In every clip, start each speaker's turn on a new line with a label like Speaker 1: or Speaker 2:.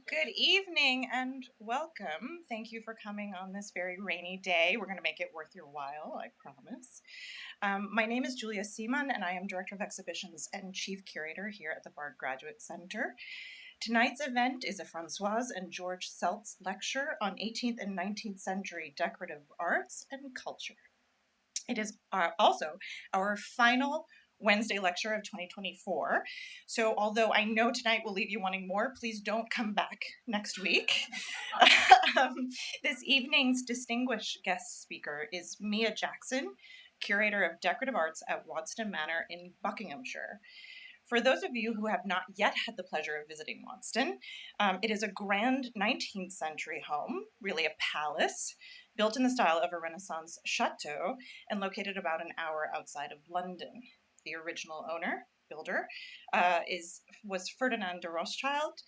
Speaker 1: Good evening and welcome. Thank you for coming on this very rainy day. We're going to make it worth your while, I promise. My name is Julia Seaman, and I am Director of Exhibitions and Chief Curator here at the Bard Graduate Center. Tonight's event is a Françoise and George Selz lecture on 18th and 19th century decorative arts and culture. It is also our final Wednesday lecture of 2024. So although I know tonight will leave you wanting more, please don't come back next week. This evening's distinguished guest speaker is Mia Jackson, curator of decorative arts at Waddesdon Manor in Buckinghamshire. For those of you who have not yet had the pleasure of visiting Waddesdon, it is a grand 19th century home, really a palace, built in the style of a Renaissance chateau and located about an hour outside of London. The original owner, builder, was Ferdinand de Rothschild,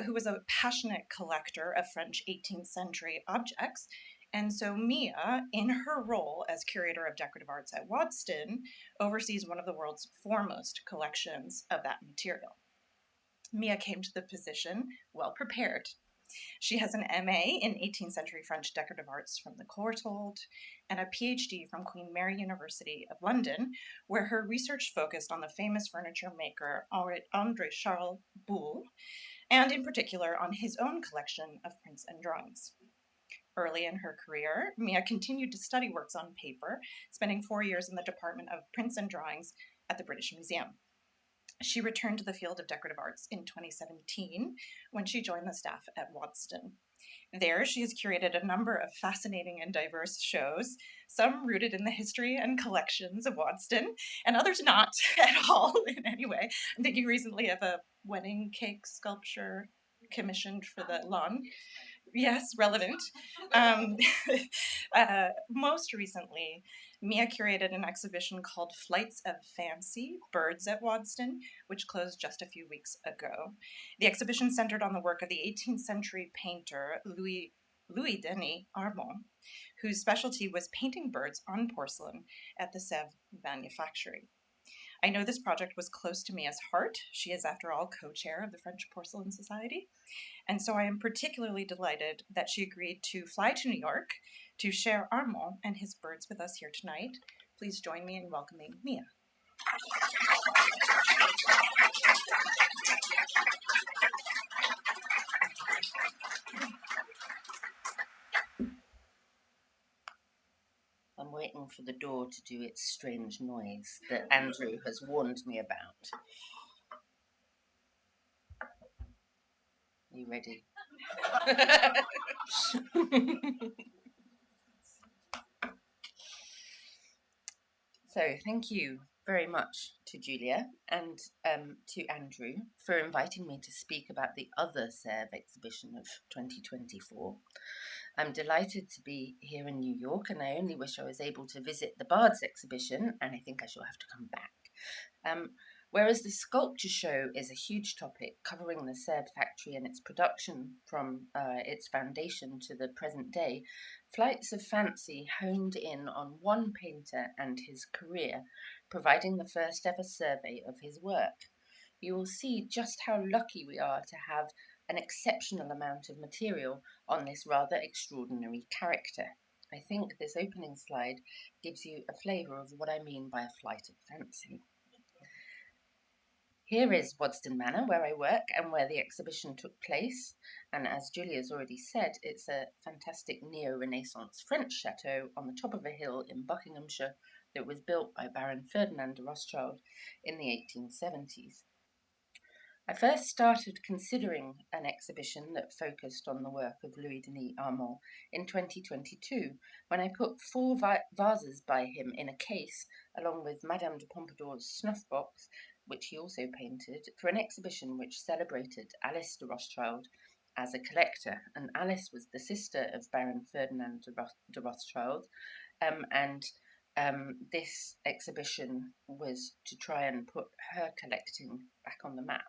Speaker 1: who was a passionate collector of French 18th century objects. And so Mia, in her role as curator of decorative arts at Waddesdon, oversees one of the world's foremost collections of that material. Mia came to the position well prepared. She has an MA in 18th century French decorative arts from the Courtauld and a PhD from Queen Mary University of London, where her research focused on the famous furniture maker André-Charles Boulle, and in particular on his own collection of prints and drawings. Early in her career, Mia continued to study works on paper, spending 4 years in the Department of Prints and Drawings at the British Museum. She returned to the field of decorative arts in 2017 when she joined the staff at Waddesdon. There, she has curated a number of fascinating and diverse shows, some rooted in the history and collections of Waddesdon, and others not at all in any way. I'm thinking recently of a wedding cake sculpture commissioned for the lawn. Yes, relevant. Most recently, Mia curated an exhibition called Flights of Fancy, Birds at Waddesdon, which closed just a few weeks ago. The exhibition centered on the work of the 18th century painter Louis-Denis Armand, whose specialty was painting birds on porcelain at the Sèvres manufactory. I know this project was close to Mia's heart. She is, after all, co-chair of the French Porcelain Society. And so I am particularly delighted that she agreed to fly to New York to share Armand and his birds with us here tonight. Please join me in welcoming Mia.
Speaker 2: I'm waiting for the door to do its strange noise that Andrew has warned me about. Are you ready? So, thank you very much to Julia and to Andrew for inviting me to speak about the other Sèvres exhibition of 2024. I'm delighted to be here in New York, and I only wish I was able to visit the Bards exhibition, and I think I shall have to come back. Whereas the sculpture show is a huge topic covering the Sèvres factory and its production from its foundation to the present day, Flights of Fancy honed in on one painter and his career, providing the first ever survey of his work. You will see just how lucky we are to have an exceptional amount of material on this rather extraordinary character. I think this opening slide gives you a flavour of what I mean by a flight of fancy. Here is Waddesdon Manor, where I work and where the exhibition took place. And as Julia's already said, it's a fantastic neo-Renaissance French chateau on the top of a hill in Buckinghamshire that was built by Baron Ferdinand de Rothschild in the 1870s. I first started considering an exhibition that focused on the work of Louis-Denis Armand in 2022, when I put 4 vases by him in a case, along with Madame de Pompadour's snuff box, which he also painted, for an exhibition which celebrated Alice de Rothschild as a collector. And Alice was the sister of Baron Ferdinand de Rothschild, and this exhibition was to try and put her collecting back on the map.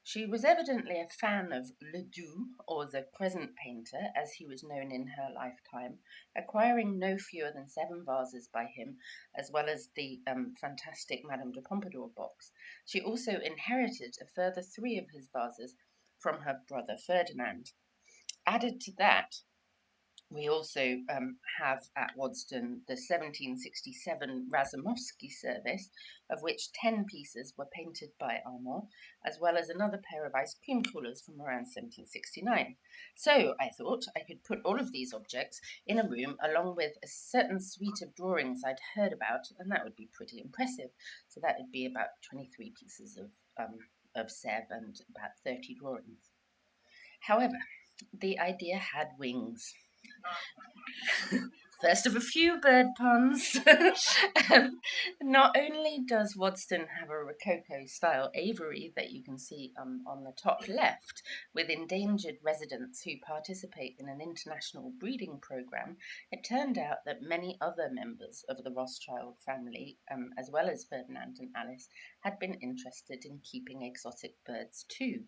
Speaker 2: She was evidently a fan of Le Doux, or the present painter, as he was known in her lifetime, acquiring no fewer than 7 vases by him, as well as the fantastic Madame de Pompadour box. She also inherited a further 3 of his vases, from her brother Ferdinand. Added to that, we also have at Waddesdon the 1767 Razumovsky service, of which 10 pieces were painted by Armand, as well as another pair of ice cream coolers from around 1769. So I thought I could put all of these objects in a room along with a certain suite of drawings I'd heard about, and that would be pretty impressive. So that would be about 23 pieces of Sèvres and about 30 drawings. However, the idea had wings. First of a few bird puns. Not only does Waddesdon have a Rococo-style aviary that you can see on the top left, with endangered residents who participate in an international breeding program, it turned out that many other members of the Rothschild family, as well as Ferdinand and Alice, had been interested in keeping exotic birds too.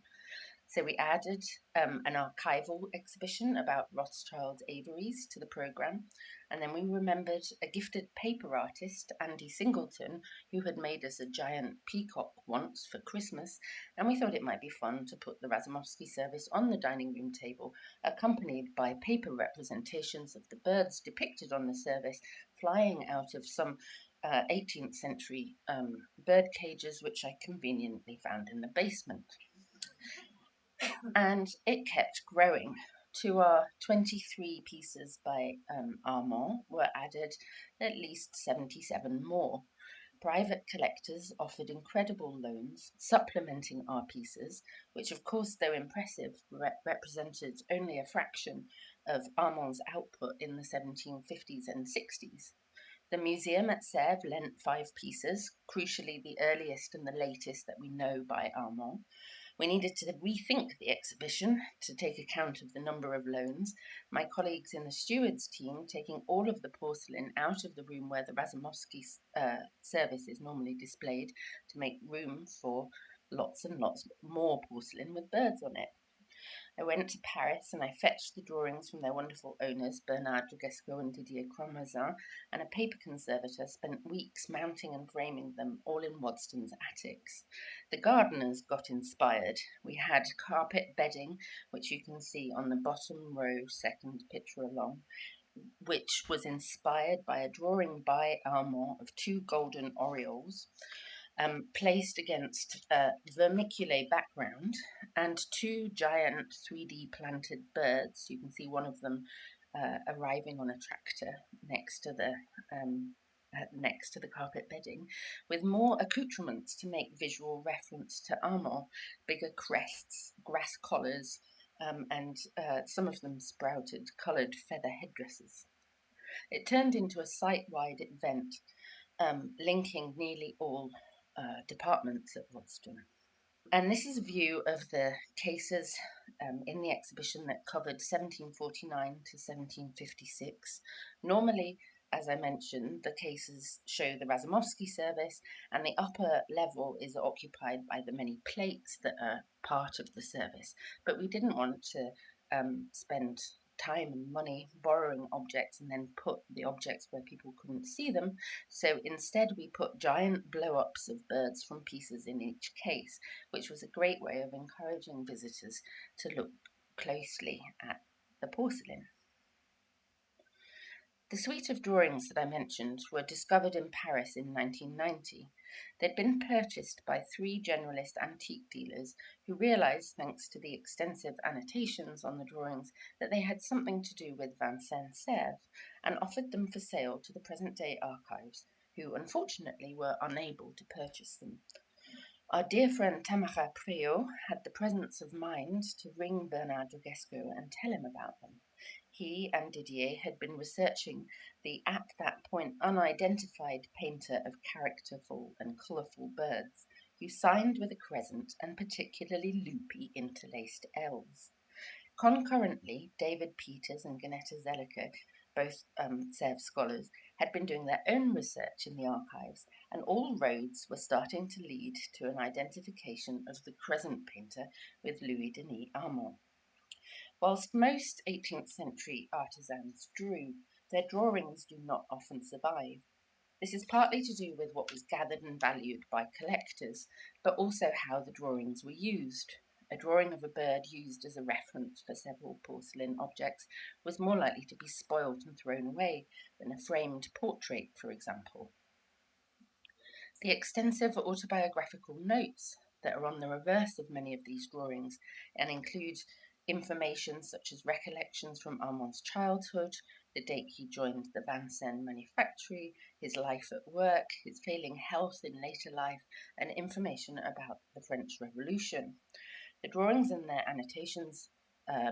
Speaker 2: So we added an archival exhibition about Rothschild aviaries to the programme, and then we remembered a gifted paper artist, Andy Singleton, who had made us a giant peacock once for Christmas, and we thought it might be fun to put the Razumovsky service on the dining room table, accompanied by paper representations of the birds depicted on the service flying out of some 18th century bird cages, which I conveniently found in the basement. And it kept growing. To our 23 pieces by Armand were added at least 77 more. Private collectors offered incredible loans, supplementing our pieces, which of course, though impressive, represented only a fraction of Armand's output in the 1750s and 60s. The museum at Sèvres lent 5 pieces, crucially the earliest and the latest that we know by Armand. We needed to rethink the exhibition to take account of the number of loans, my colleagues in the stewards team taking all of the porcelain out of the room where the Razumovsky service is normally displayed to make room for lots and lots more porcelain with birds on it. I went to Paris and I fetched the drawings from their wonderful owners, Bernard Dragesco and Didier Cromazin, and a paper conservator spent weeks mounting and framing them all in Waddesdon's attics. The gardeners got inspired. We had carpet bedding, which you can see on the bottom row, second picture along, which was inspired by a drawing by Armand of 2 golden orioles, placed against a vermiculate background, and 2 giant 3D planted birds. You can see one of them arriving on a tractor next to the carpet bedding, with more accoutrements to make visual reference to Armand, bigger crests, grass collars, and some of them sprouted coloured feather headdresses. It turned into a site-wide event, linking nearly all departments at Waddesdon. And this is a view of the cases in the exhibition that covered 1749 to 1756. Normally, as I mentioned, the cases show the Razumovsky service, and the upper level is occupied by the many plates that are part of the service. But we didn't want to spend time and money borrowing objects and then put the objects where people couldn't see them. So instead we put giant blow-ups of birds from pieces in each case, which was a great way of encouraging visitors to look closely at the porcelain. The suite of drawings that I mentioned were discovered in Paris in 1990. They'd been purchased by 3 generalist antique dealers who realised, thanks to the extensive annotations on the drawings, that they had something to do with Vincennes Sèvres, and offered them for sale to the present-day archives, who unfortunately were unable to purchase them. Our dear friend Tamara Préau had the presence of mind to ring Bernard Dragesco and tell him about them. He and Didier had been researching the, at that point, unidentified painter of characterful and colourful birds, who signed with a crescent and particularly loopy interlaced L's. Concurrently, David Peters and Ginetta Zelliker, both Sèvres scholars, had been doing their own research in the archives, and all roads were starting to lead to an identification of the crescent painter with Louis-Denis Armand. Whilst most 18th century artisans drew, their drawings do not often survive. This is partly to do with what was gathered and valued by collectors, but also how the drawings were used. A drawing of a bird used as a reference for several porcelain objects was more likely to be spoilt and thrown away than a framed portrait, for example. The extensive autobiographical notes that are on the reverse of many of these drawings and include information such as recollections from Armand's childhood, the date he joined the Vincennes manufactory, his life at work, his failing health in later life, and information about the French Revolution. The drawings and their annotations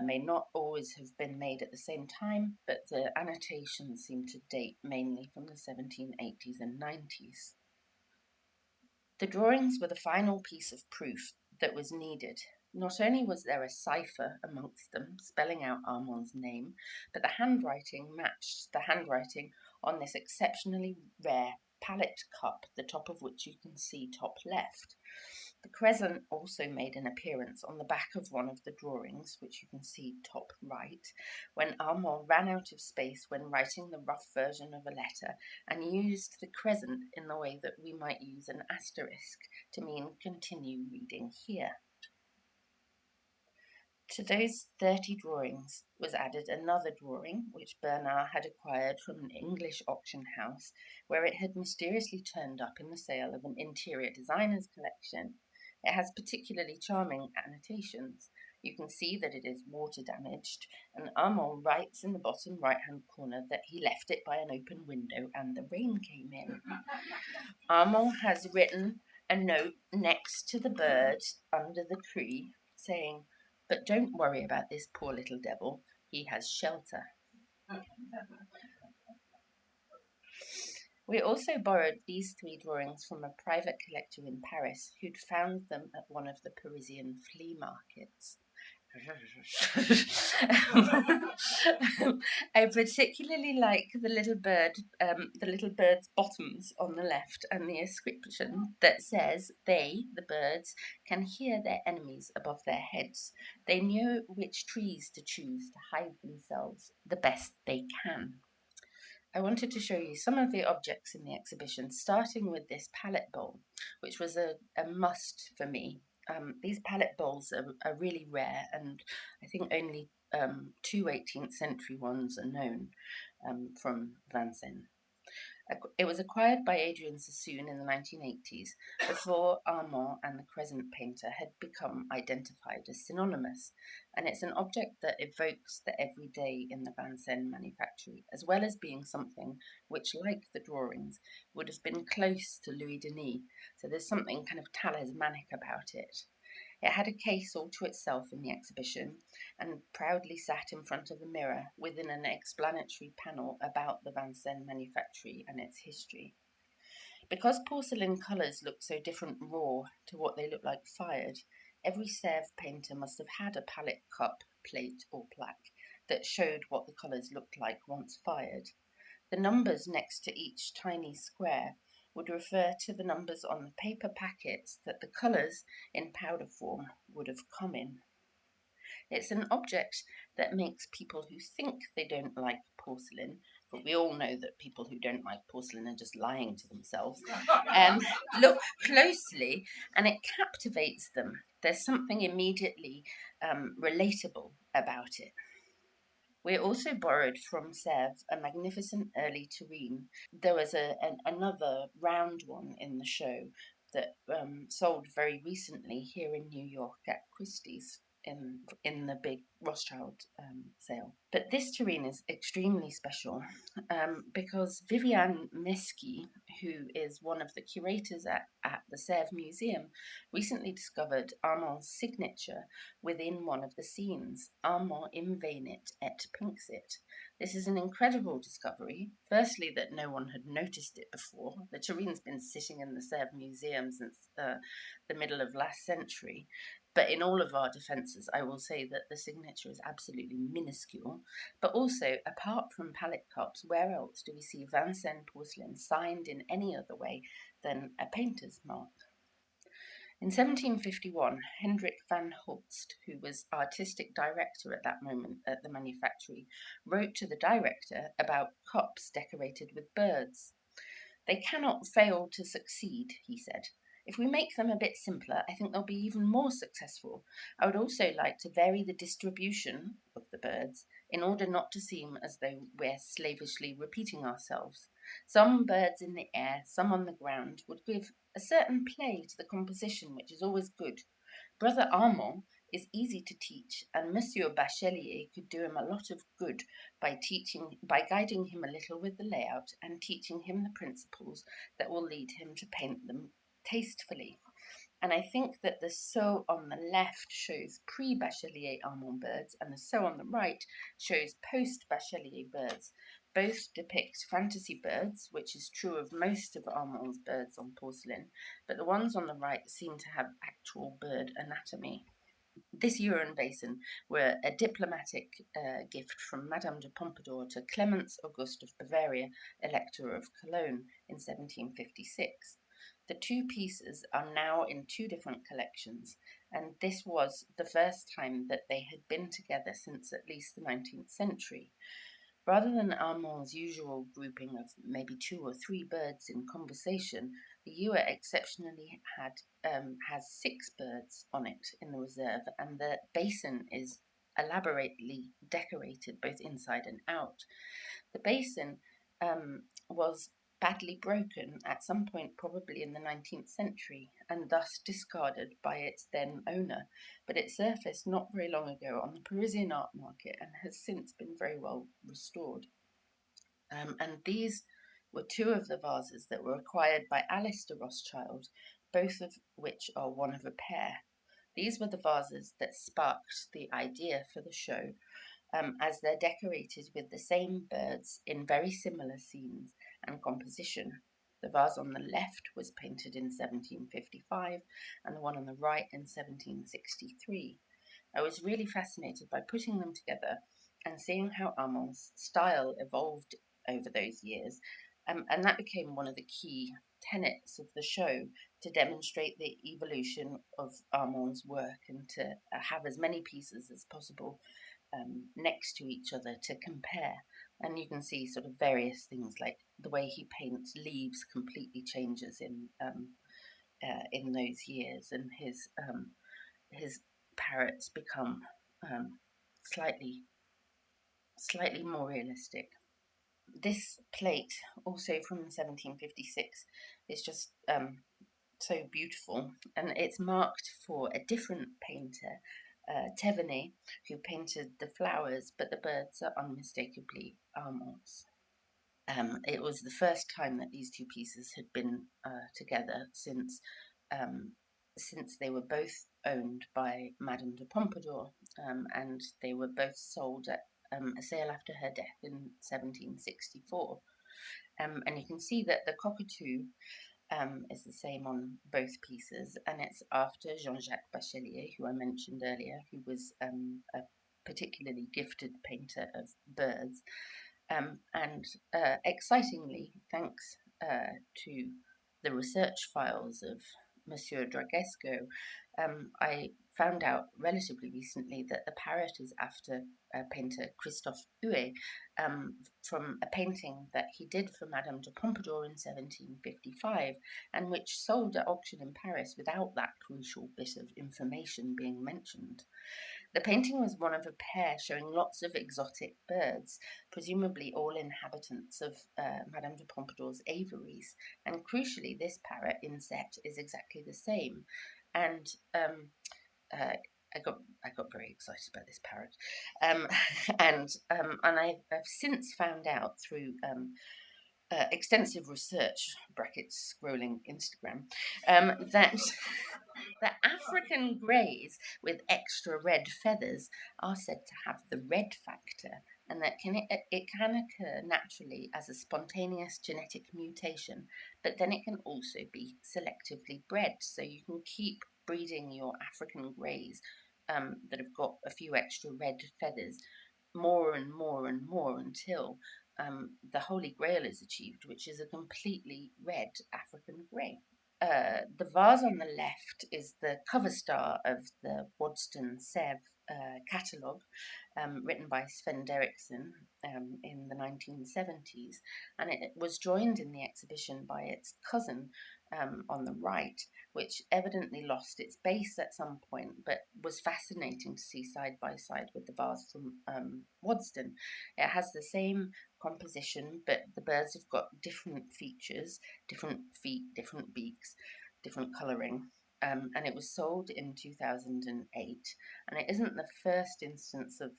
Speaker 2: may not always have been made at the same time, but the annotations seem to date mainly from the 1780s and 90s. The drawings were the final piece of proof that was needed. Not only was there a cipher amongst them, spelling out Armand's name, but the handwriting matched the handwriting on this exceptionally rare palette cup, the top of which you can see top left. The crescent also made an appearance on the back of one of the drawings, which you can see top right, when Armand ran out of space when writing the rough version of a letter and used the crescent in the way that we might use an asterisk to mean continue reading here. To those 30 drawings was added another drawing which Bernard had acquired from an English auction house where it had mysteriously turned up in the sale of an interior designer's collection. It has particularly charming annotations. You can see that it is water damaged, and Armand writes in the bottom right-hand corner that he left it by an open window and the rain came in. Armand has written a note next to the bird under the tree saying, "But don't worry about this poor little devil, he has shelter." We also borrowed these 3 drawings from a private collector in Paris who'd found them at one of the Parisian flea markets. I particularly like the little bird's bottoms on the left, and the inscription that says, "They, the birds, can hear their enemies above their heads. They know which trees to choose to hide themselves the best they can." I wanted to show you some of the objects in the exhibition, starting with this palette bowl, which was a must for me. These palette bowls are really rare, and I think only 2 18th century ones are known from Vincennes. It was acquired by Adrian Sassoon in the 1980s, before Armand and the crescent painter had become identified as synonymous, and it's an object that evokes the everyday in the Vincennes manufactory, as well as being something which, like the drawings, would have been close to Louis-Denis, so there's something kind of talismanic about it. It had a case all to itself in the exhibition and proudly sat in front of a mirror within an explanatory panel about the Vincennes manufactory and its history. Because porcelain colours look so different raw to what they look like fired, every Sèvres painter must have had a palette cup, plate or plaque that showed what the colours looked like once fired. The numbers next to each tiny square would refer to the numbers on the paper packets that the colours in powder form would have come in. It's an object that makes people who think they don't like porcelain, but we all know that people who don't like porcelain are just lying to themselves, look closely, and it captivates them. There's something immediately relatable about it. We also borrowed from Sèvres a magnificent early tureen. There was another round one in the show that sold very recently here in New York at Christie's in the big Rothschild sale. But this tureen is extremely special because Viviane Mesqui, who is one of the curators at the Sèvres Museum, recently discovered Armand's signature within one of the scenes, Armand invenit et pinxit. This is an incredible discovery. Firstly, that no one had noticed it before. The tureen's been sitting in the Sèvres Museum since the middle of last century. But in all of our defences, I will say that the signature is absolutely minuscule. But also, apart from palette cups, where else do we see Vincennes porcelain signed in any other way than a painter's mark? In 1751, Hendrik van Holst, who was artistic director at that moment at the manufactory, wrote to the director about cups decorated with birds. "They cannot fail to succeed," he said. If we make them a bit simpler, I think they'll be even more successful. I would also like to vary the distribution of the birds in order not to seem as though we're slavishly repeating ourselves. Some birds in the air, some on the ground, would give a certain play to the composition, which is always good. Brother Armand is easy to teach, and Monsieur Bachelier could do him a lot of good by guiding him a little with the layout and teaching him the principles that will lead him to paint them tastefully. And I think that the so on the left shows pre-Bachelier Armand birds, and the so on the right shows post-Bachelier birds. Both depict fantasy birds, which is true of most of Armand's birds on porcelain, but the ones on the right seem to have actual bird anatomy. This urine basin were a diplomatic gift from Madame de Pompadour to Clemens August of Bavaria, Elector of Cologne, in 1756. The two pieces are now in two different collections, and this was the first time that they had been together since at least the 19th century. Rather than Armand's usual grouping of maybe 2 or 3 birds in conversation, the ewer exceptionally has 6 birds on it in the reserve, and the basin is elaborately decorated both inside and out. The basin was badly broken at some point, probably in the 19th century, and thus discarded by its then owner, but it surfaced not very long ago on the Parisian art market and has since been very well restored. And these were 2 of the vases that were acquired by Alice de Rothschild, both of which are one of a pair. These were the vases that sparked the idea for the show, as they're decorated with the same birds in very similar scenes and composition. The vase on the left was painted in 1755 and the one on the right in 1763. I was really fascinated by putting them together and seeing how Armand's style evolved over those years, and that became one of the key tenets of the show, to demonstrate the evolution of Armand's work and to have as many pieces as possible next to each other to compare. And you can see sort of various things like the way he paints leaves completely changes in those years, and his parrots become slightly more realistic. This plate, also from 1756, is just so beautiful, and it's marked for a different painter, Thévenet, who painted the flowers, but the birds are unmistakably Armand's. It was the first time that these 2 pieces had been together since they were both owned by Madame de Pompadour, and they were both sold at a sale after her death in 1764. And you can see that the cockatoo is the same on both pieces, and it's after Jean-Jacques Bachelier, who I mentioned earlier, who was a particularly gifted painter of birds. And excitingly, thanks to the research files of Monsieur Dragesco, I found out relatively recently that the parrot is after painter Christophe Huet, from a painting that he did for Madame de Pompadour in 1755, and which sold at auction in Paris without that crucial bit of information being mentioned. The painting was one of a pair showing lots of exotic birds, presumably all inhabitants of Madame de Pompadour's aviaries, and crucially this parrot inset is exactly the same. And I got very excited about this parrot, and I've since found out through extensive research (brackets scrolling Instagram) that the African greys with extra red feathers are said to have the red factor, and that it can occur naturally as a spontaneous genetic mutation, but then it can also be selectively bred, so you can keep breeding your African greys that have got a few extra red feathers more and more and more until the Holy Grail is achieved, which is a completely red African grey. The vase on the left is the cover star of the Waddesdon Sèvres catalogue, written by Sven Derrickson in the 1970s, and it was joined in the exhibition by its cousin, on the right, which evidently lost its base at some point, but was fascinating to see side by side with the vase from Waddesdon. It has the same composition, but the birds have got different features, different feet, different beaks, different colouring. And it was sold in 2008, and it isn't the first instance of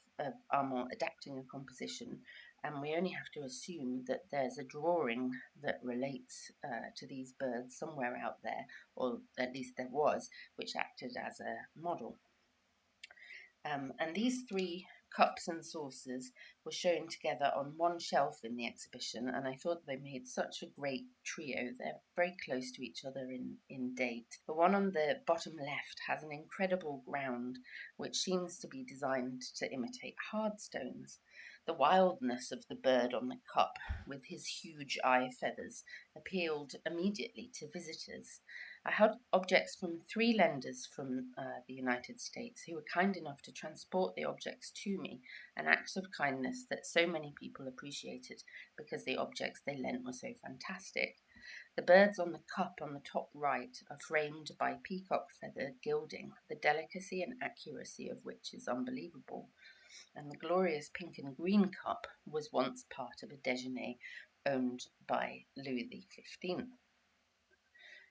Speaker 2: Armand adapting a composition, and we only have to assume that there's a drawing that relates to these birds somewhere out there, or at least there was, which acted as a model. And these three cups and saucers were shown together on one shelf in the exhibition, and I thought they made such a great trio. They're very close to each other in date. The one on the bottom left has an incredible ground which seems to be designed to imitate hard stones. The wildness of the bird on the cup, with his huge eye feathers, appealed immediately to visitors. I had objects from 3 lenders from the United States who were kind enough to transport the objects to me, an act of kindness that so many people appreciated because the objects they lent were so fantastic. The birds on the cup on the top right are framed by peacock feather gilding, the delicacy and accuracy of which is unbelievable. And the glorious pink and green cup was once part of a déjeuner owned by Louis XV.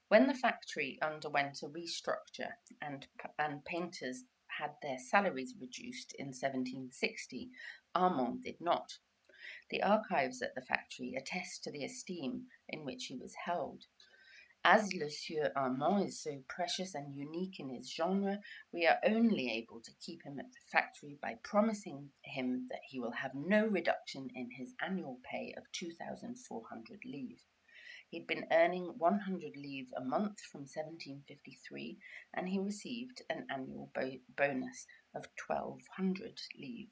Speaker 2: When the factory underwent a restructure and painters had their salaries reduced in 1760, Armand did not. The archives at the factory attest to the esteem in which he was held. As Le Sieur Armand is so precious and unique in his genre, we are only able to keep him at the factory by promising him that he will have no reduction in his annual pay of 2,400 livres. He'd been earning 100 livres a month from 1753, and he received an annual bonus of 1,200 livres.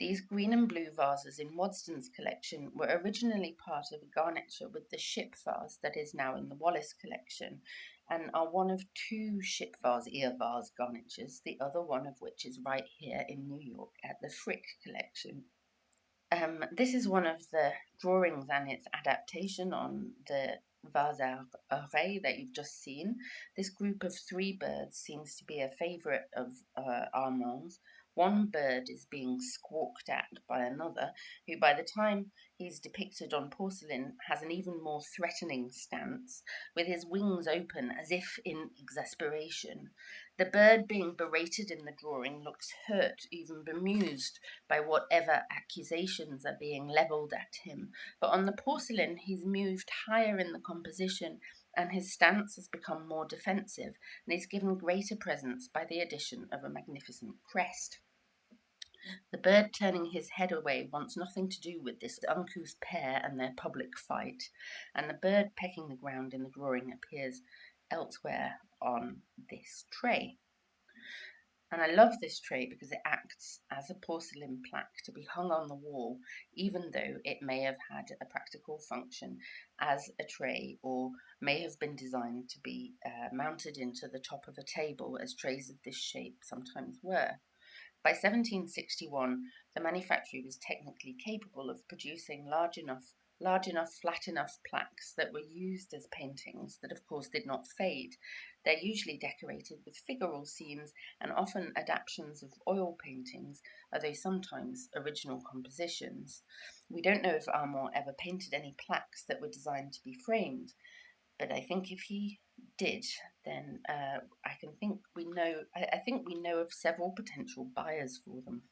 Speaker 2: These green and blue vases in Waddesdon's collection were originally part of a garniture with the ship vase that is now in the Wallace Collection, and are one of 2 ship vase ear vase garnitures, the other one of which is right here in New York at the Frick Collection. This is one of the drawings and its adaptation on the vase à oreilles that you've just seen. This group of 3 birds seems to be a favourite of Armand's. One bird is being squawked at by another, who by the time he's depicted on porcelain has an even more threatening stance, with his wings open as if in exasperation. The bird being berated in the drawing looks hurt, even bemused by whatever accusations are being levelled at him, but on the porcelain he's moved higher in the composition, and his stance has become more defensive, and is given greater presence by the addition of a magnificent crest. The bird turning his head away wants nothing to do with this uncouth pair and their public fight, and the bird pecking the ground in the drawing appears elsewhere on this tray. And I love this tray because it acts as a porcelain plaque to be hung on the wall, even though it may have had a practical function as a tray, or may have been designed to be mounted into the top of a table, as trays of this shape sometimes were. By 1761, the manufactory was technically capable of producing large enough, flat enough plaques that were used as paintings that, of course, did not fade. They're usually decorated with figural scenes and often adaptations of oil paintings, although sometimes original compositions. We don't know if Armand ever painted any plaques that were designed to be framed, but I think if he did, then I think we know of several potential buyers for them.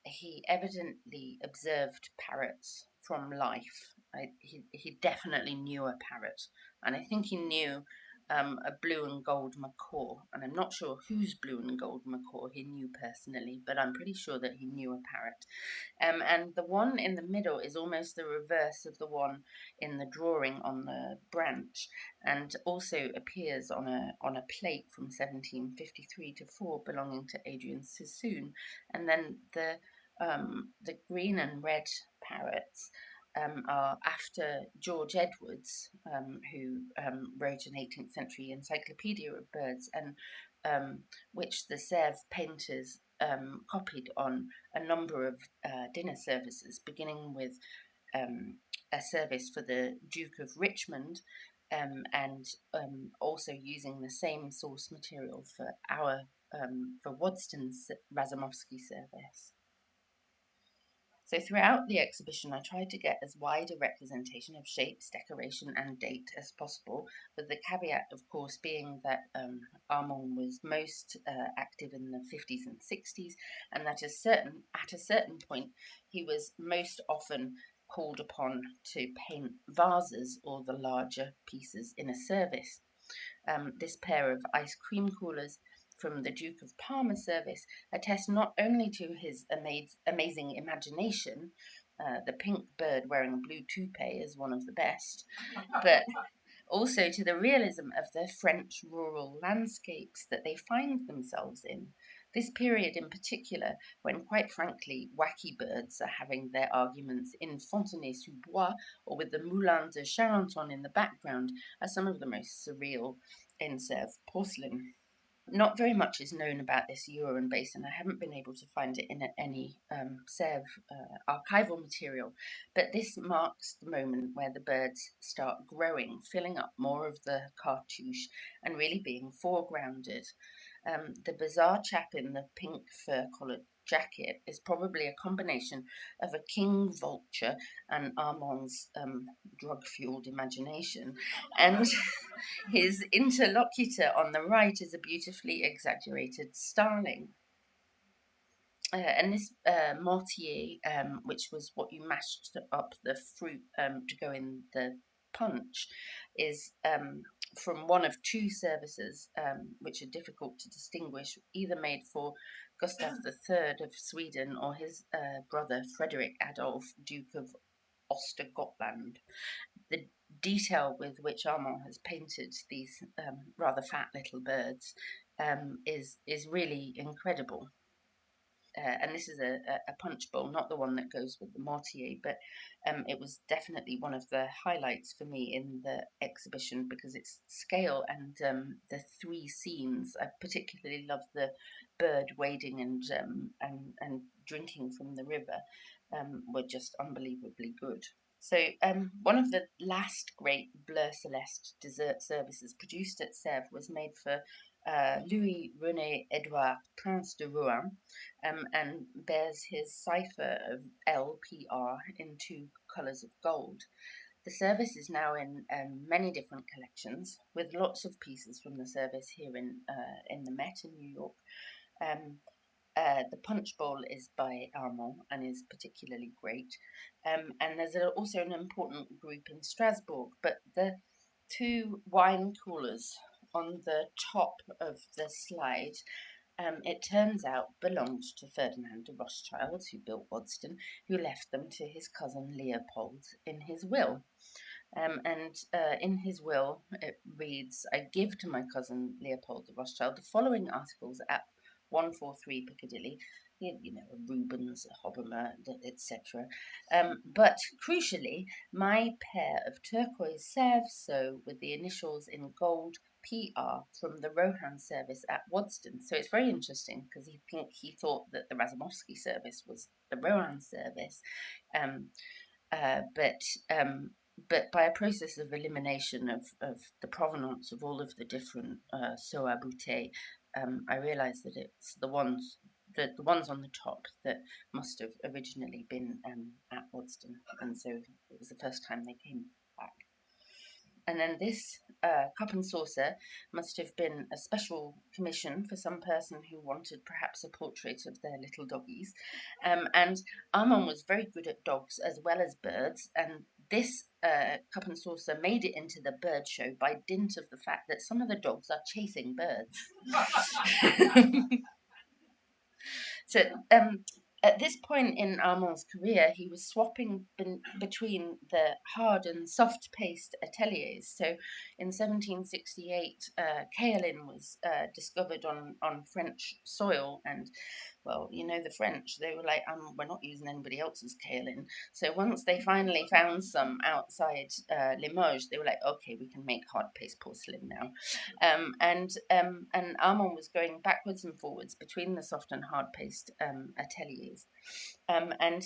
Speaker 2: He evidently observed parrots from life. He definitely knew a parrot, and I think he knew a blue and gold macaw, and I'm not sure whose blue and gold macaw he knew personally, but I'm pretty sure that he knew a parrot. And the one in the middle is almost the reverse of the one in the drawing on the branch, and also appears on a plate from 1753 to 4 belonging to Adrian Sassoon. And then the green and red parrots are after George Edwards, who wrote an 18th century encyclopedia of birds, and which the Sèvres painters copied on a number of dinner services, beginning with a service for the Duke of Richmond, and also using the same source material for Waddesdon's Razumovsky service. So throughout the exhibition, I tried to get as wide a representation of shapes, decoration and date as possible, with the caveat, of course, being that Armand was most active in the 50s and 60s, and that at a certain point, he was most often called upon to paint vases or the larger pieces in a service. This pair of ice cream coolers from the Duke of Parma service attest not only to his amazing imagination, the pink bird wearing a blue toupee is one of the best, but also to the realism of the French rural landscapes that they find themselves in. This period in particular, when quite frankly wacky birds are having their arguments in Fontenay-sous-Bois or with the Moulin de Charenton in the background, are some of the most surreal in Sèvres porcelain. Not very much is known about this Uran basin. I haven't been able to find it in any Sèvres archival material, but this marks the moment where the birds start growing, filling up more of the cartouche and really being foregrounded. The bizarre chap in the pink fur-collared jacket is probably a combination of a king vulture and Armand's drug-fueled imagination, and his interlocutor on the right is a beautifully exaggerated starling. And this mortier, which was what you mashed up the fruit to go in the punch, is from one of two services, which are difficult to distinguish, either made for Gustav III of Sweden or his brother Frederick Adolf, Duke of Östergötland. The detail with which Armand has painted these rather fat little birds is really incredible. And this is a punch bowl, not the one that goes with the mortier, but it was definitely one of the highlights for me in the exhibition because its scale and the three scenes. I particularly love the bird wading and drinking from the river were just unbelievably good. So one of the last great Bleu Celeste dessert services produced at Sèvres was made for Louis-René Edouard, Prince de Rouen, and bears his cipher of LPR in two colours of gold. The service is now in many different collections, with lots of pieces from the service here in the Met in New York. The punch bowl is by Armand and is particularly great. And there's also an important group in Strasbourg, but the two wine coolers on the top of the slide, it turns out belonged to Ferdinand de Rothschild, who built Waddesdon, who left them to his cousin Leopold in his will. And in his will, it reads, "I give to my cousin Leopold de Rothschild the following articles at 143 Piccadilly," you know, a Rubens, a Hobbema, etc. But crucially, my pair of turquoise Sèvres with the initials in gold PR from the Rohan service at Waddesdon. So it's very interesting because he thought that the Razumovsky service was the Rohan service, but by a process of elimination of the provenance of all of the different soa bouteilles, I realised that it's the ones on the top that must have originally been at Waddesdon, and so it was the first time they came back. And then this cup and saucer must have been a special commission for some person who wanted perhaps a portrait of their little doggies. And Armand was very good at dogs as well as birds, and this cup and saucer made it into the bird show by dint of the fact that some of the dogs are chasing birds. So at this point in Armand's career, he was swapping between the hard and soft-paced ateliers. So in 1768, kaolin was discovered on French soil, and well, you know, the French, they were like, we're not using anybody else's kaolin. So once they finally found some outside Limoges, they were like, okay, we can make hard paste porcelain now. And Armand was going backwards and forwards between the soft and hard paste ateliers. And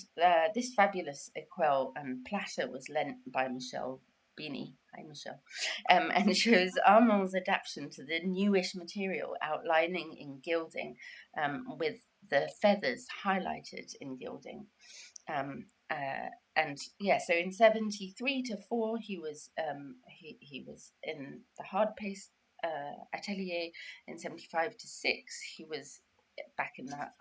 Speaker 2: this fabulous écuelle and platter was lent by Michel Beanie, hi Michelle, and shows Armand's adaptation to the newish material, outlining in gilding, with the feathers highlighted in gilding. And yeah, so in 73 to 4, he was in the hard paste atelier. In 75 to 6, he was back in the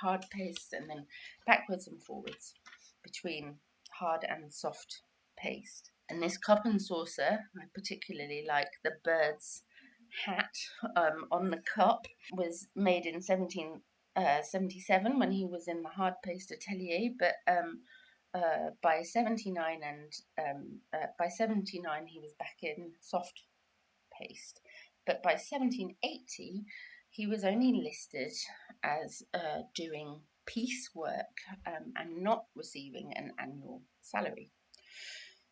Speaker 2: hard paste, and then backwards and forwards between hard and soft paste. And this cup and saucer, I particularly like the bird's hat on the cup, was made in 1777 when he was in the hard paste atelier, but by 79 he was back in soft paste. But by 1780 he was only listed as doing piecework and not receiving an annual salary.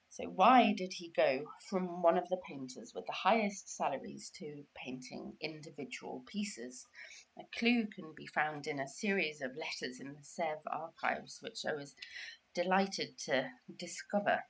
Speaker 2: So why did he go from one of the painters with the highest salaries to painting individual pieces? A clue can be found in a series of letters in the Sèvres archives, which I was delighted to discover.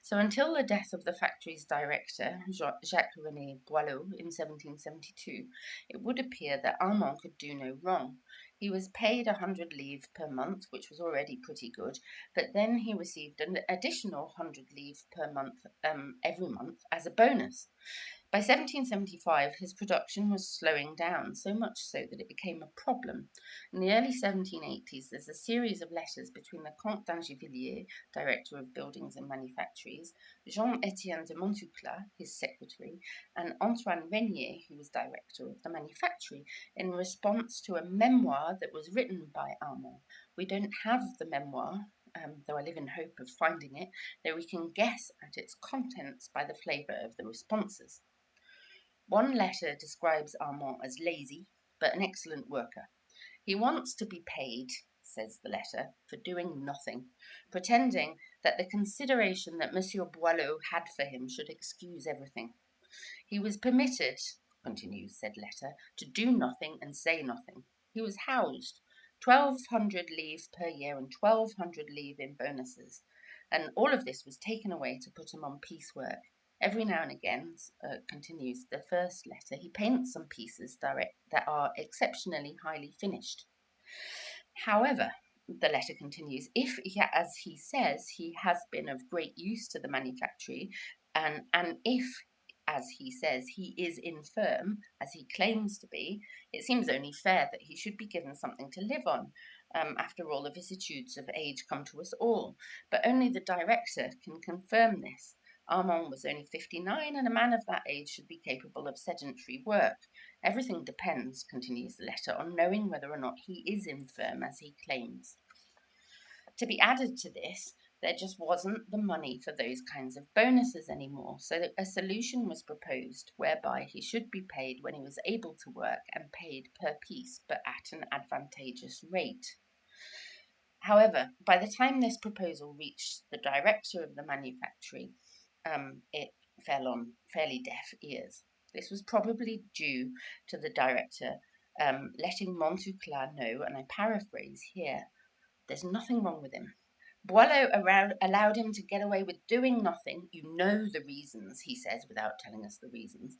Speaker 2: So until the death of the factory's director, Jacques-René Boileau, in 1772, it would appear that Armand could do no wrong. He was paid 100 livres per month, which was already pretty good, but then he received an additional 100 livres per month every month as a bonus. By 1775, his production was slowing down, so much so that it became a problem. In the early 1780s, there's a series of letters between the Comte d'Ingevilliers, director of buildings and manufactories, Jean-Étienne de Montouclat, his secretary, and Antoine Régnier, who was director of the manufactory, in response to a memoir that was written by Armand. We don't have the memoir, though I live in hope of finding it, though we can guess at its contents by the flavour of the responses. One letter describes Armand as lazy, but an excellent worker. He wants to be paid, says the letter, for doing nothing, pretending that the consideration that Monsieur Boileau had for him should excuse everything. He was permitted, continues said letter, to do nothing and say nothing. He was housed, 1,200 livres per year and 1,200 livres in bonuses, and all of this was taken away to put him on piecework. Every now and again, continues the first letter, he paints some pieces that are exceptionally highly finished. However, the letter continues, if, as he says, he has been of great use to the manufactory, and if, as he says, he is infirm, as he claims to be, it seems only fair that he should be given something to live on. After all, the vicissitudes of age come to us all, but only the director can confirm this. Armand was only 59, and a man of that age should be capable of sedentary work. Everything depends, continues the letter, on knowing whether or not he is infirm, as he claims. To be added to this, there just wasn't the money for those kinds of bonuses anymore, so a solution was proposed whereby he should be paid when he was able to work and paid per piece, but at an advantageous rate. However, by the time this proposal reached the director of the manufactory, it fell on fairly deaf ears. This was probably due to the director letting Montouclat know, and I paraphrase here, there's nothing wrong with him. Boileau allowed him to get away with doing nothing. You know the reasons, he says, without telling us the reasons.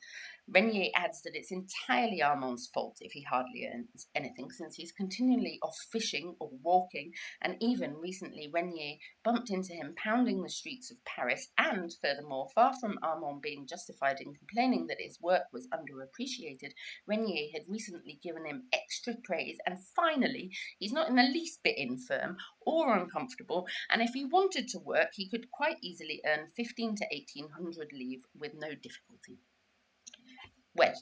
Speaker 2: Régnier adds that it's entirely Armand's fault if he hardly earns anything, since he's continually off fishing or walking, and even recently Régnier bumped into him pounding the streets of Paris, and furthermore, far from Armand being justified in complaining that his work was underappreciated, Régnier had recently given him extra praise, and finally, he's not in the least bit infirm or uncomfortable, and if he wanted to work, he could quite easily earn 1,500 to 1,800 livres with no difficulty. Well,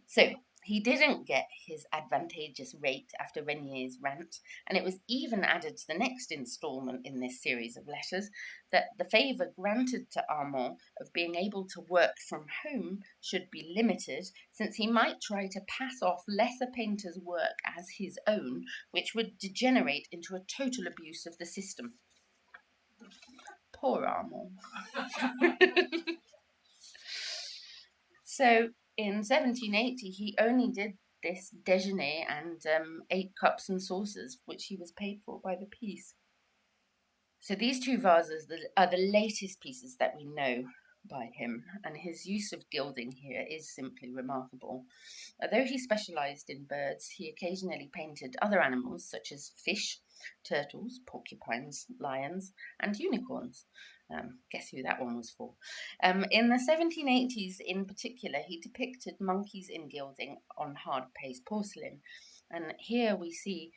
Speaker 2: so he didn't get his advantageous rate after Régnier's rant, and it was even added to the next instalment in this series of letters that the favour granted to Armand of being able to work from home should be limited, since he might try to pass off lesser painters' work as his own, which would degenerate into a total abuse of the system. Poor Armand. So in 1780, he only did this déjeuner and 8 cups and saucers, which he was paid for by the piece. So these two vases are the latest pieces that we know by him, and his use of gilding here is simply remarkable. Although he specialised in birds, he occasionally painted other animals such as fish, turtles, porcupines, lions, and unicorns. Guess who that one was for? In the 1780s, in particular, he depicted monkeys in gilding on hard paste porcelain. And here we see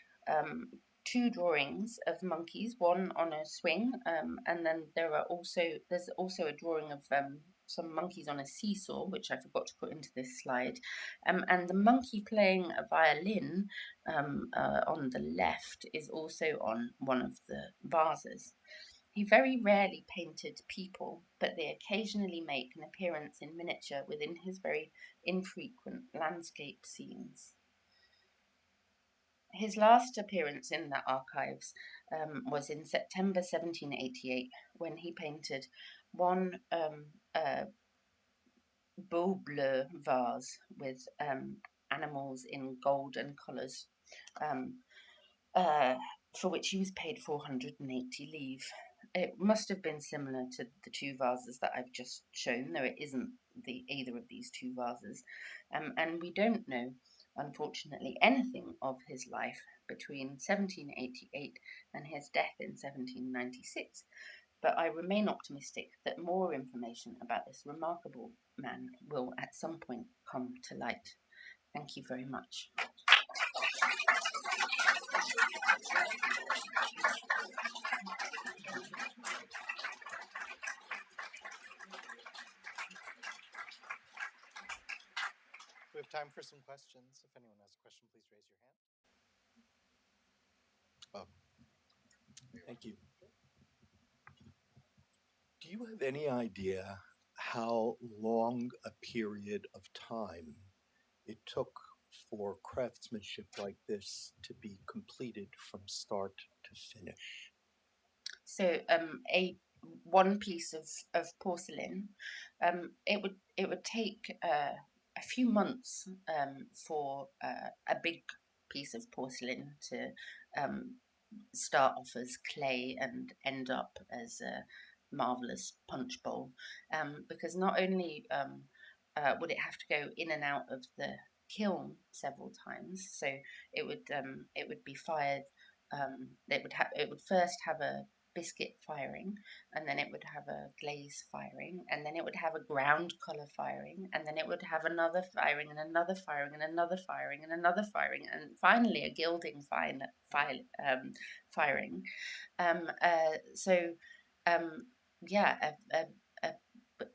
Speaker 2: two drawings of monkeys, one on a swing, and then there's also a drawing of some monkeys on a seesaw, which I forgot to put into this slide, and the monkey playing a violin on the left is also on one of the vases. He very rarely painted people, but they occasionally make an appearance in miniature within his very infrequent landscape scenes. His last appearance in the archives was in September 1788, when he painted one beau bleu vase with animals in golden colours, for which he was paid 480 livres. It must have been similar to the two vases that I've just shown, though it isn't either of these two vases. And we don't know, unfortunately, anything of his life between 1788 and his death in 1796, but I remain optimistic that more information about this remarkable man will at some point come to light. Thank you very much.
Speaker 3: We have time for some questions. If anyone has a question, please raise your hand. Thank you. Do you have any idea how long a period of time it took for craftsmanship like this to be completed from start to finish?
Speaker 2: So one piece of porcelain, it would take a few months for a big piece of porcelain to start off as clay and end up as a marvelous punch bowl, because not only would it have to go in and out of the kiln several times, so it would be fired. It would first have a biscuit firing, and then it would have a glaze firing, and then it would have a ground colour firing, and then it would have another firing, and another firing, and another firing, and another firing, and finally a gilding firing.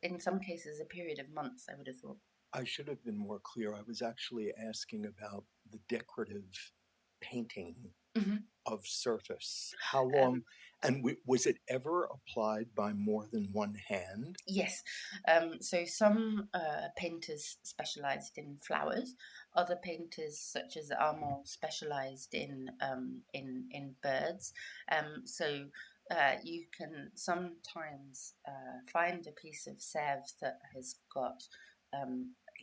Speaker 2: In some cases, a period of months, I would have thought.
Speaker 3: I should have been more clear. I was actually asking about the decorative painting of surface. How long, and was it ever applied by more than one hand?
Speaker 2: Yes. So some painters specialised in flowers. Other painters, such as Armand, specialised in birds. You can sometimes find a piece of Sèvres that has got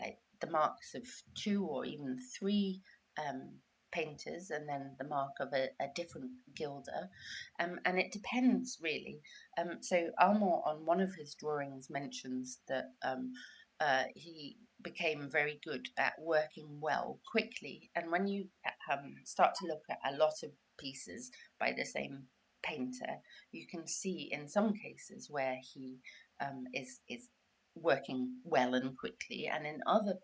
Speaker 2: like the marks of 2 or even 3 painters, and then the mark of a different gilder, and it depends really. So Armand, on one of his drawings, mentions that he became very good at working well quickly, and when you start to look at a lot of pieces by the same painter, you can see in some cases where he is working well and quickly, and in other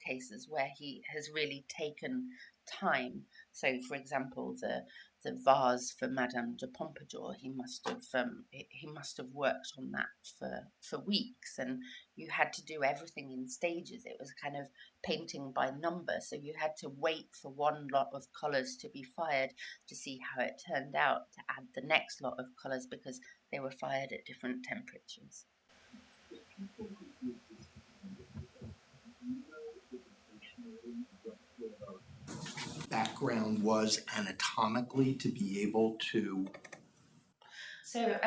Speaker 2: cases where he has really taken time. So, for example, the vase for Madame de Pompadour, he must have worked on that for weeks, and you had to do everything in stages. It was kind of painting by number, so you had to wait for one lot of colours to be fired to see how it turned out, to add the next lot of colours, because they were fired at different temperatures.
Speaker 3: Background was anatomically to be able to.
Speaker 2: So,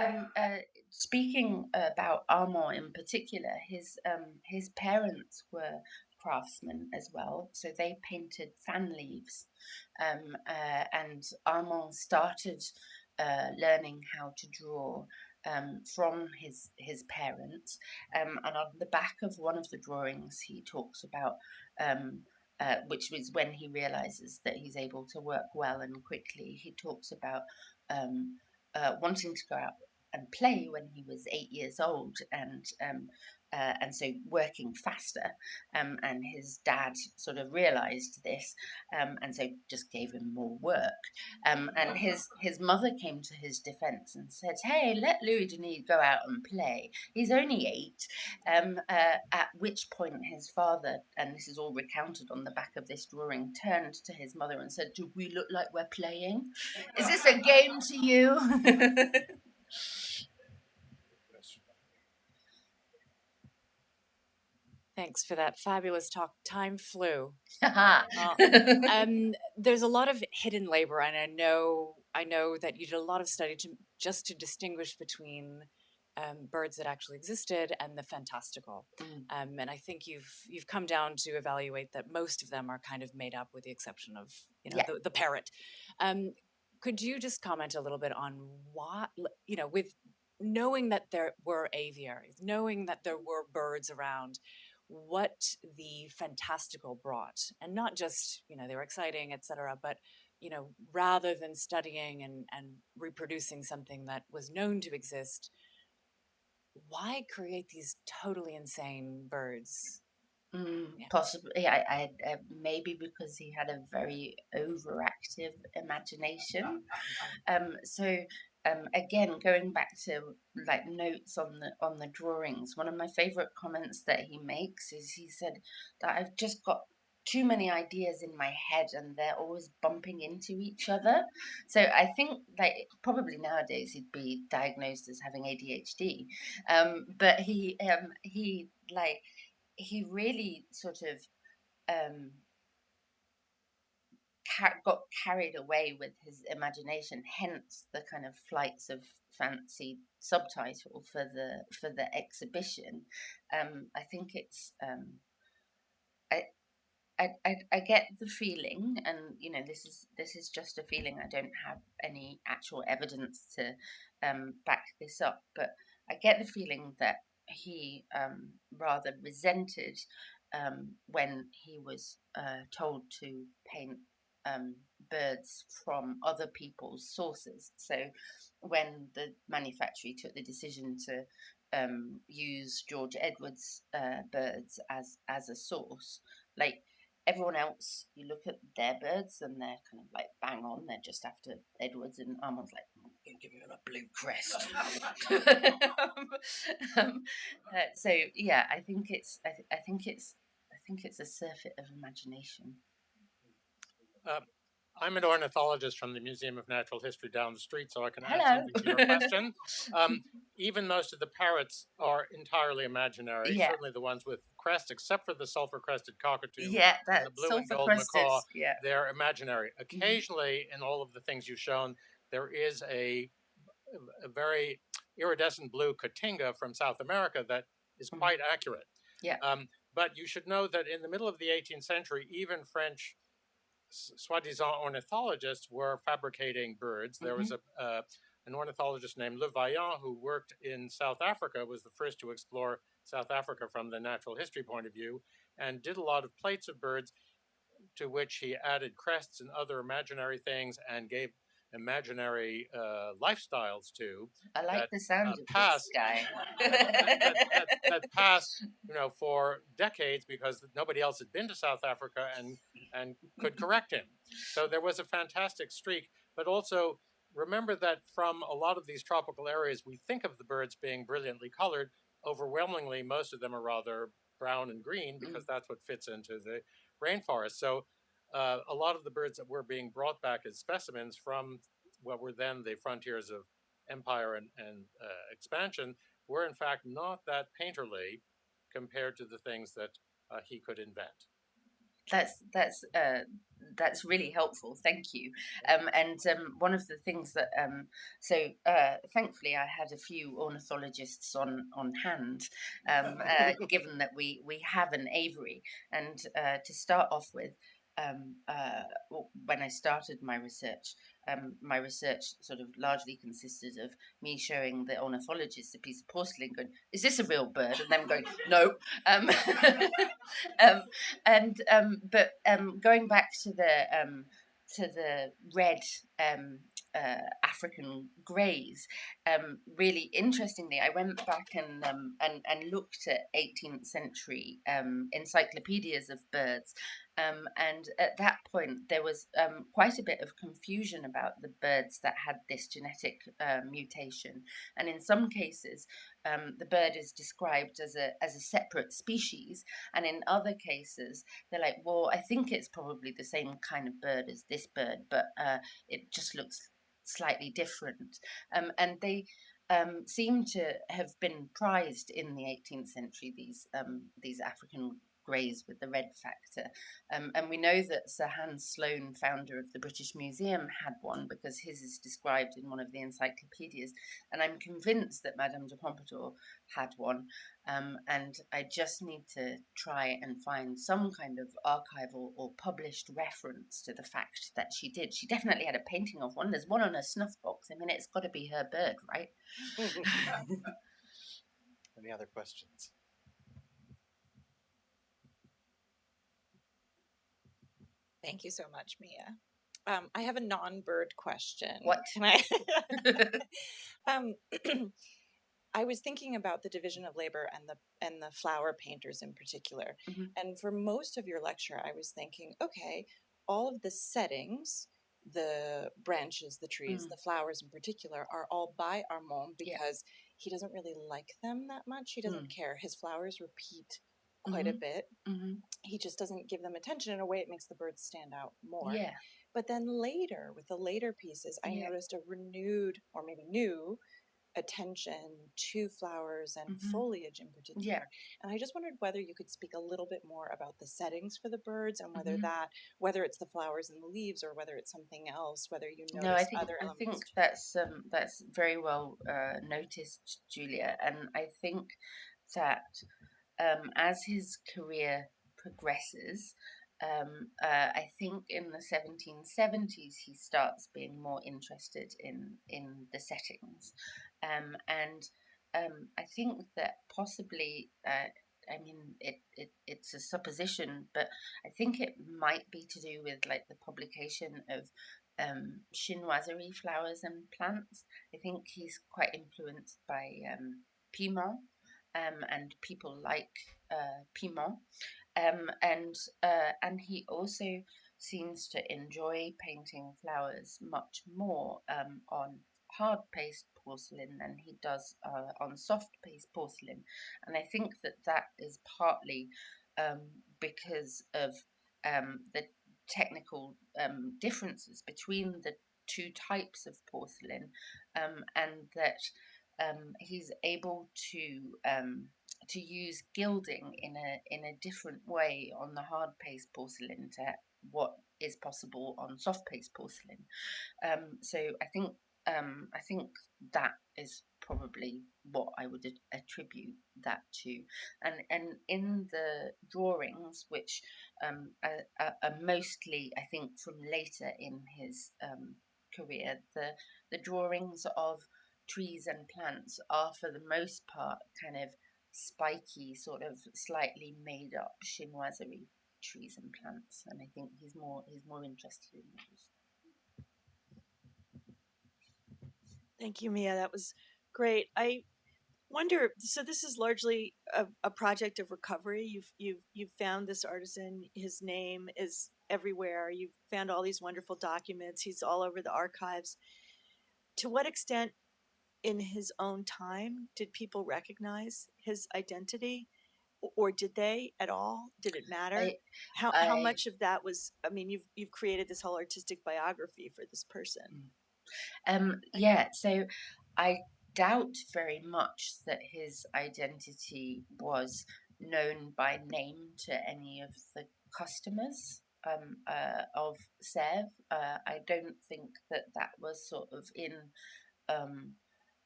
Speaker 2: speaking about Armand in particular, his parents were craftsmen as well, so they painted fan leaves, and Armand started learning how to draw from his parents. And on the back of one of the drawings, he talks about, which was when he realizes that he's able to work well and quickly, he talks about wanting to go out and play when he was 8 years old, and so working faster, and his dad sort of realised this, and so just gave him more work, and his mother came to his defence and said, "Hey, let Louis-Denis go out and play. He's only 8." At which point his father, and this is all recounted on the back of this drawing, turned to his mother and said, "Do we look like we're playing? Is this a game to you?"
Speaker 4: Thanks for that fabulous talk. Time flew.
Speaker 2: Oh.
Speaker 4: There's a lot of hidden labor, and I know that you did a lot of study to distinguish between birds that actually existed and the fantastical. And I think you've come down to evaluate that most of them are kind of made up, with the exception of the parrot. Could you just comment a little bit on why, with knowing that there were aviaries, knowing that there were birds around, what the fantastical brought, and not just, they were exciting, etc., but, rather than studying and reproducing something that was known to exist, why create these totally insane birds?
Speaker 2: Possibly, I maybe because he had a very overactive imagination. Again, going back to like notes on the drawings, one of my favorite comments that he makes is he said that I've just got too many ideas in my head and they're always bumping into each other. So I think like probably nowadays he'd be diagnosed as having ADHD. But he really sort of got carried away with his imagination, hence the kind of flights of fancy subtitle for the exhibition. I think it's I get the feeling, and this is just a feeling. I don't have any actual evidence to back this up, but I get the feeling that he rather resented when he was told to paint birds from other people's sources. So when the manufacturer took the decision to use George Edwards' birds as a source, like everyone else, you look at their birds and they're kind of like bang on. They're just after Edwards, and Armand's like, I'm going to give him a blue crest. So yeah, I think it's a surfeit of imagination.
Speaker 5: I'm an ornithologist from the Museum of Natural History down the street, so I can add
Speaker 2: Hello.
Speaker 5: something to your question. Even most of the parrots are entirely imaginary, certainly the ones with crests, except for the sulfur-crested cockatoo and the blue and gold macaw, they're imaginary. Occasionally, in all of the things you've shown, there is a very iridescent blue cotinga from South America that is quite accurate. But you should know that in the middle of the 18th century, even French soi-disant ornithologists were fabricating birds. There was an ornithologist named Le Vaillant who worked in South Africa, was the first to explore South Africa from the natural history point of view, and did a lot of plates of birds to which he added crests and other imaginary things and gave imaginary lifestyles to.
Speaker 2: I like the sound of this guy.
Speaker 5: that passed, for decades because nobody else had been to South Africa and could correct him. So there was a fantastic streak. But also remember that from a lot of these tropical areas, we think of the birds being brilliantly colored. Overwhelmingly, most of them are rather brown and green because that's what fits into the rainforest. So a lot of the birds that were being brought back as specimens from what were then the frontiers of empire and expansion were in fact not that painterly compared to the things that he could invent.
Speaker 2: That's really helpful. Thank you. And one of the things that thankfully I had a few ornithologists on hand, given that we have an aviary. And to start off with, when I started my research sort of largely consisted of me showing the ornithologist a piece of porcelain, going, "Is this a real bird?" and them going, "No." But going back to the red African greys, really interestingly, I went back and looked at 18th century encyclopedias of birds. And at that point, there was quite a bit of confusion about the birds that had this genetic mutation. And in some cases, the bird is described as a separate species. And in other cases, they're like, well, I think it's probably the same kind of bird as this bird, but it just looks slightly different. And they seem to have been prized in the 18th century, these African greys with the red factor. And we know that Sir Hans Sloane, founder of the British Museum, had one because his is described in one of the encyclopedias. And I'm convinced that Madame de Pompadour had one. And I just need to try and find some kind of archival or published reference to the fact that she did. She definitely had a painting of one. There's one on her snuff box. I mean, it's got to be her bird, right?
Speaker 3: Any other questions?
Speaker 1: Thank you so much, Mia. I have a non-bird question.
Speaker 2: What?
Speaker 1: Can I? I was thinking about the division of labor and the flower painters in particular.
Speaker 2: Mm-hmm.
Speaker 1: And for most of your lecture, I was thinking, okay, all of the settings, the branches, the trees, the flowers in particular, are all by Armand because he doesn't really like them that much. He doesn't care. His flowers repeat quite a bit. He just doesn't give them attention. In a way, it makes the birds stand out more.
Speaker 2: Yeah.
Speaker 1: But then later, with the later pieces, I noticed a renewed or maybe new attention to flowers and foliage in particular.
Speaker 2: Yeah.
Speaker 1: And I just wondered whether you could speak a little bit more about the settings for the birds and whether it's the flowers and the leaves or whether it's something else, whether you notice other elements.
Speaker 2: I think that's very well noticed, Julia. And I think that as his career progresses, I think in the 1770s he starts being more interested in the settings, and I think that possibly, I mean, it's a supposition, but I think it might be to do with like the publication of chinoiserie flowers and plants. I think he's quite influenced by Piedmont. And people like Piedmont, and he also seems to enjoy painting flowers much more on hard paste porcelain than he does on soft paste porcelain, and I think that is partly because of the technical differences between the two types of porcelain, and that he's able to use gilding in a different way on the hard paste porcelain to what is possible on soft paste porcelain. So I think that is probably what I would attribute that to. And in the drawings, which are mostly, I think, from later in his career, the drawings of trees and plants are for the most part kind of spiky, sort of slightly made up chinoiserie trees and plants, and I think he's more interested in those.
Speaker 6: Thank you, Mia. That was great. I wonder. So this is largely a project of recovery. You've found this artisan. His name is everywhere. You've found all these wonderful documents. He's all over the archives. To what extent, in his own time, did people recognize his identity, or did they at all? Did it matter? How much of that was? I mean, you've created this whole artistic biography for this person.
Speaker 2: So I doubt very much that his identity was known by name to any of the customers of Sèvres. I don't think that was sort of in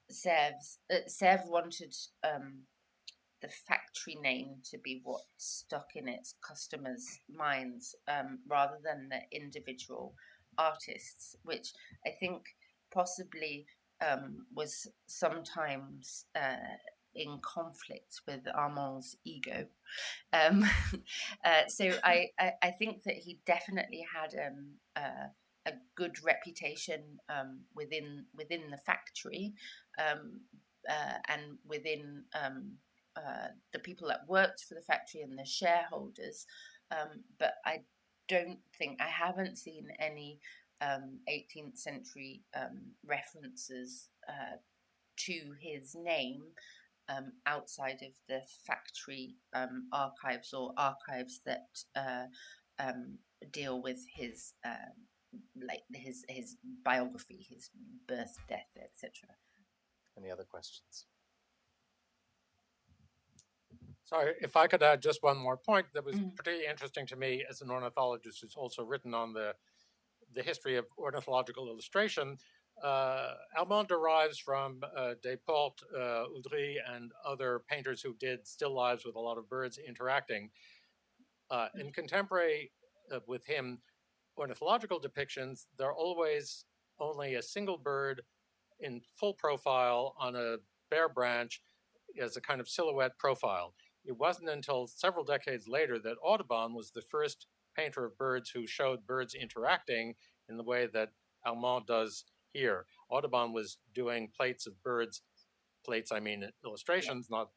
Speaker 2: Sèvres. Sèvres wanted the factory name to be what stuck in its customers' minds, rather than the individual artists, which I think possibly was sometimes in conflict with Armand's ego. So I think that he definitely had a good reputation within the factory, and within the people that worked for the factory and the shareholders. But I haven't seen any 18th century references to his name outside of the factory archives, or archives that deal with his his biography, his birth, death, etc.
Speaker 3: Any other questions?
Speaker 5: Sorry, if I could add just one more point that was particularly interesting to me as an ornithologist who's also written on the history of ornithological illustration. Armand derives from Decorative, Oudry, and other painters who did still lives with a lot of birds interacting. In contemporary with him, ornithological depictions, they're always only a single bird in full profile on a bare branch as a kind of silhouette profile. It wasn't until several decades later that Audubon was the first painter of birds who showed birds interacting in the way that Armand does here. Audubon was doing plates of birds, plates I mean illustrations, not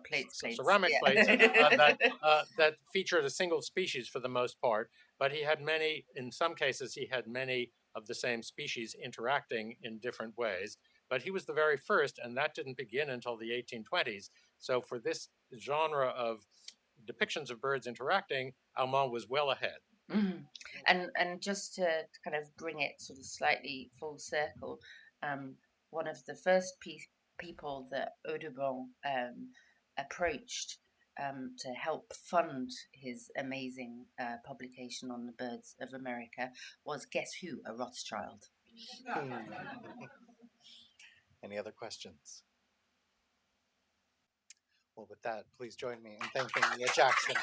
Speaker 2: plates,
Speaker 5: ceramic plates, that featured a single species for the most part, but he had many, in some cases, he had many of the same species interacting in different ways. But he was the very first, and that didn't begin until the 1820s. So for this genre of depictions of birds interacting, Armand was well ahead.
Speaker 2: Mm-hmm. And just to kind of bring it sort of slightly full circle, one of the first people that Audubon approached to help fund his amazing publication on the birds of America was, guess who? A Rothschild.
Speaker 3: Any other questions? Well, with that, please join me in thanking Mia Jackson.